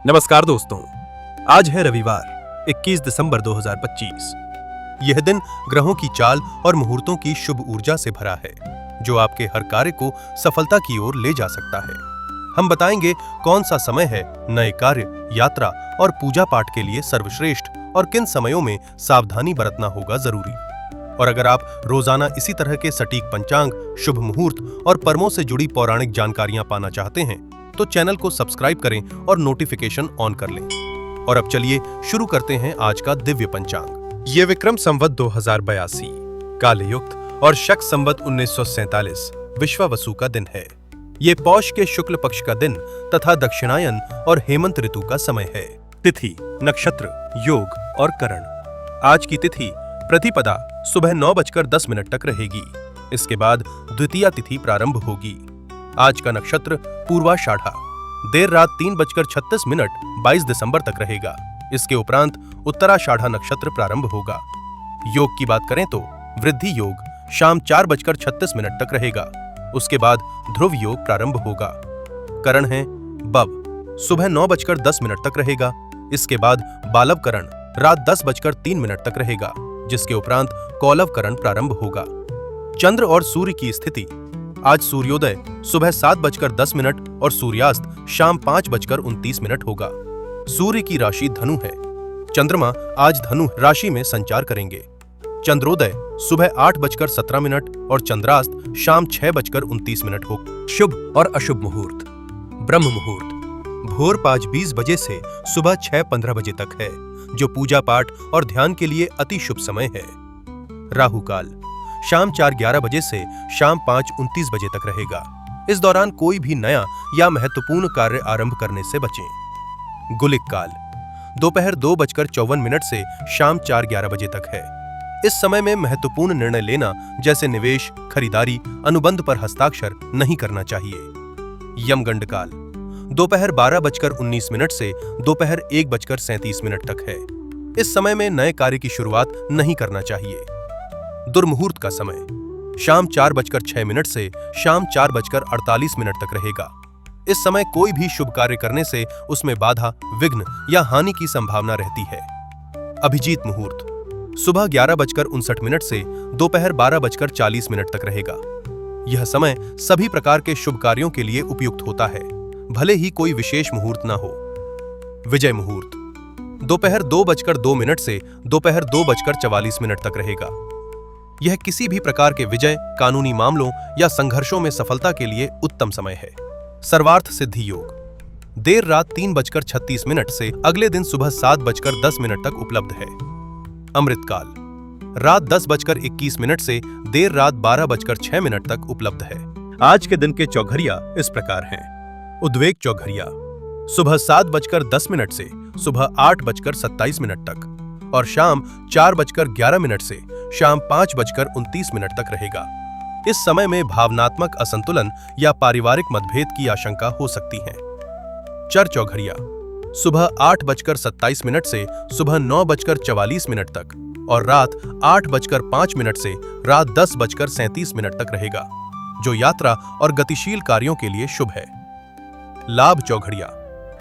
नमस्कार दोस्तों, आज है रविवार 21 दिसंबर 2025। यह दिन ग्रहों की चाल और मुहूर्तों की शुभ ऊर्जा से भरा है, जो आपके हर कार्य को सफलता की ओर ले जा सकता है। हम बताएंगे कौन सा समय है नए कार्य, यात्रा और पूजा पाठ के लिए सर्वश्रेष्ठ और किन समयों में सावधानी बरतना होगा जरूरी। और अगर आप रोजाना इसी तरह के सटीक पंचांग, शुभ मुहूर्त और पर्वों से जुड़ी पौराणिक जानकारियां पाना चाहते हैं तो चैनल को सब्सक्राइब करें और नोटिफिकेशन ऑन कर लें। और अब चलिए शुरू करते हैं आज का दिव्य पंचांग। ये विक्रम संवत 2082, कालयुक्त और शक संवत 1947 विश्वावसु का दिन है। ये पौष के शुक्ल पक्ष का दिन तथा दक्षिणायन और हेमंत ऋतु का समय है। तिथि, नक्षत्र, योग और करण। आज की तिथि प्रतिपदा सुबह 9:10 तक रहेगी। इसके बाद द्वितीया तिथि प्रारंभ होगी। आज का नक्षत्र पूर्वाषाढ़ा देर रात 3:36 22 दिसंबर तक रहेगा। इसके उपरांत उत्तराषाढ़ा नक्षत्र प्रारंभ होगा। योग की बात करें तो वृद्धि योग शाम 4:36 तक रहेगा। उसके बाद ध्रुव योग प्रारंभ होगा। करण है बब, सुबह 9:10 तक रहेगा। इसके बाद बालव करण रात 10:03 तक रहेगा, जिसके उपरांत कौलव करण प्रारंभ होगा। चंद्र और सूर्य की स्थिति। आज सूर्योदय सुबह 7:10 और सूर्यास्त शाम 5:29 होगा। सूर्य की राशि धनु है। चंद्रमा आज धनु राशि में संचार करेंगे। चंद्रोदय सुबह 8:17 और चंद्रास्त शाम 6:29 होगा। शुभ और अशुभ मुहूर्त। ब्रह्म मुहूर्त भोर 5:20 बजे से सुबह 6:15 बजे तक है, जो पूजा पाठ और ध्यान के लिए अति शुभ समय है। राहु काल शाम 4:11 बजे से शाम 5:29 बजे तक रहेगा। इस दौरान कोई भी नया या महत्वपूर्ण कार्य आरंभ करने से बचें। गुलिक काल दोपहर 2:54 से शाम 4:11 बजे तक है। इस समय में महत्वपूर्ण निर्णय लेना जैसे निवेश, खरीदारी, अनुबंध पर हस्ताक्षर नहीं करना चाहिए। यमगंड काल दोपहर 12:19 से दोपहर 1:37 तक है। इस समय में नए कार्य की शुरुआत नहीं करना चाहिए। दुर्मुहूर्त का समय शाम 4:06 से शाम 4:48 तक रहेगा। इस समय कोई भी शुभ कार्य करने से उसमें बाधा, विघ्न या हानि की संभावना रहती है। अभिजीत मुहूर्त सुबह 11:59 से दोपहर 12:40 तक रहेगा। यह समय सभी प्रकार के शुभ कार्यों के लिए उपयुक्त होता है, भले ही कोई विशेष मुहूर्त ना हो। विजय मुहूर्त दोपहर 2:02 से दोपहर 2:44 तक रहेगा। यह किसी भी प्रकार के विजय, कानूनी मामलों या संघर्षों में सफलता के लिए उत्तम समय है। सर्वार्थ सिद्धि योग देर रात 3:36 से अगले दिन सुबह 7:10 तक उपलब्ध है। अमृत काल रात 10:21 से देर रात 12:06 तक उपलब्ध है। आज के दिन के चौघरिया इस प्रकार हैं। उद्वेग चौघरिया सुबह 7:10 से सुबह 8:27 तक और शाम 4:11 से शाम 5:29 तक रहेगा। इस समय में भावनात्मक असंतुलन या पारिवारिक मतभेद की आशंका हो सकती है। चर चौघरिया सुबह 8:27 से सुबह 9:44 तक और रात 8:05 से रात 10:37 तक रहेगा, जो यात्रा और गतिशील कार्यों के लिए शुभ है। लाभ चौघड़िया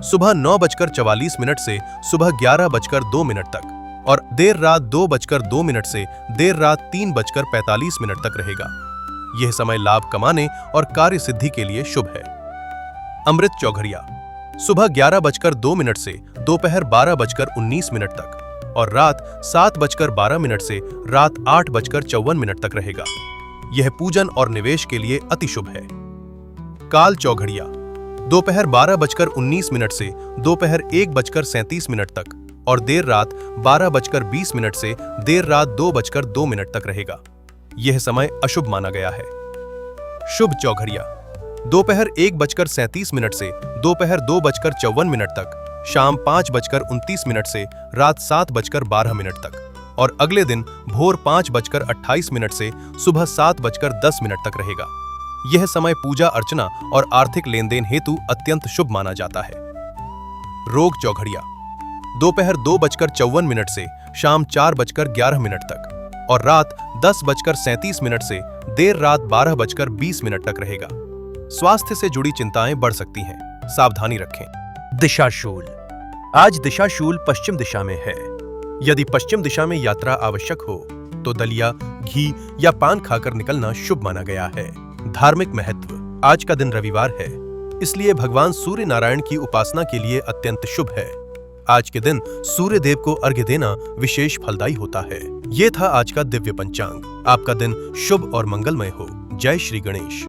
सुबह 9:44 से सुबह 11:02 तक और देर रात 2:02 से देर रात 3:45 तक रहेगा। यह समय लाभ कमाने और कार्य सिद्धि के लिए शुभ है। अमृत चौघड़िया सुबह 11:02 से दोपहर 12:19 तक और रात 7:12 से रात 8:54 तक रहेगा। यह पूजन और निवेश के लिए अति शुभ है। काल चौघड़िया दोपहर 12:19 से दोपहर 1:37 तक और देर रात 12:20 से देर रात 2:02 तक रहेगा। यह समय अशुभ माना गया है। शुभ चौघड़िया दोपहर 1:37 से दोपहर 2:54 तक, शाम 5:29 से रात 7:12 तक और अगले दिन भोर 5:28 से सुबह 7:10 तक रहेगा। यह समय पूजा अर्चना और आर्थिक लेन देन हेतु अत्यंत शुभ माना जाता है। रोग चौघड़िया दोपहर 2:54 से शाम 4:11 तक और रात 10:37 से देर रात 12:20 तक रहेगा। स्वास्थ्य से जुड़ी चिंताएं बढ़ सकती हैं, सावधानी रखें। दिशाशूल आज दिशाशूल पश्चिम दिशा में है। यदि पश्चिम दिशा में यात्रा आवश्यक हो तो दलिया, घी या पान खाकर निकलना शुभ माना गया है। धार्मिक महत्व, आज का दिन रविवार है, इसलिए भगवान सूर्य नारायण की उपासना के लिए अत्यंत शुभ है। आज के दिन सूर्य देव को अर्घ्य देना विशेष फलदायी होता है। ये था आज का दिव्य पंचांग। आपका दिन शुभ और मंगलमय हो। जय श्री गणेश।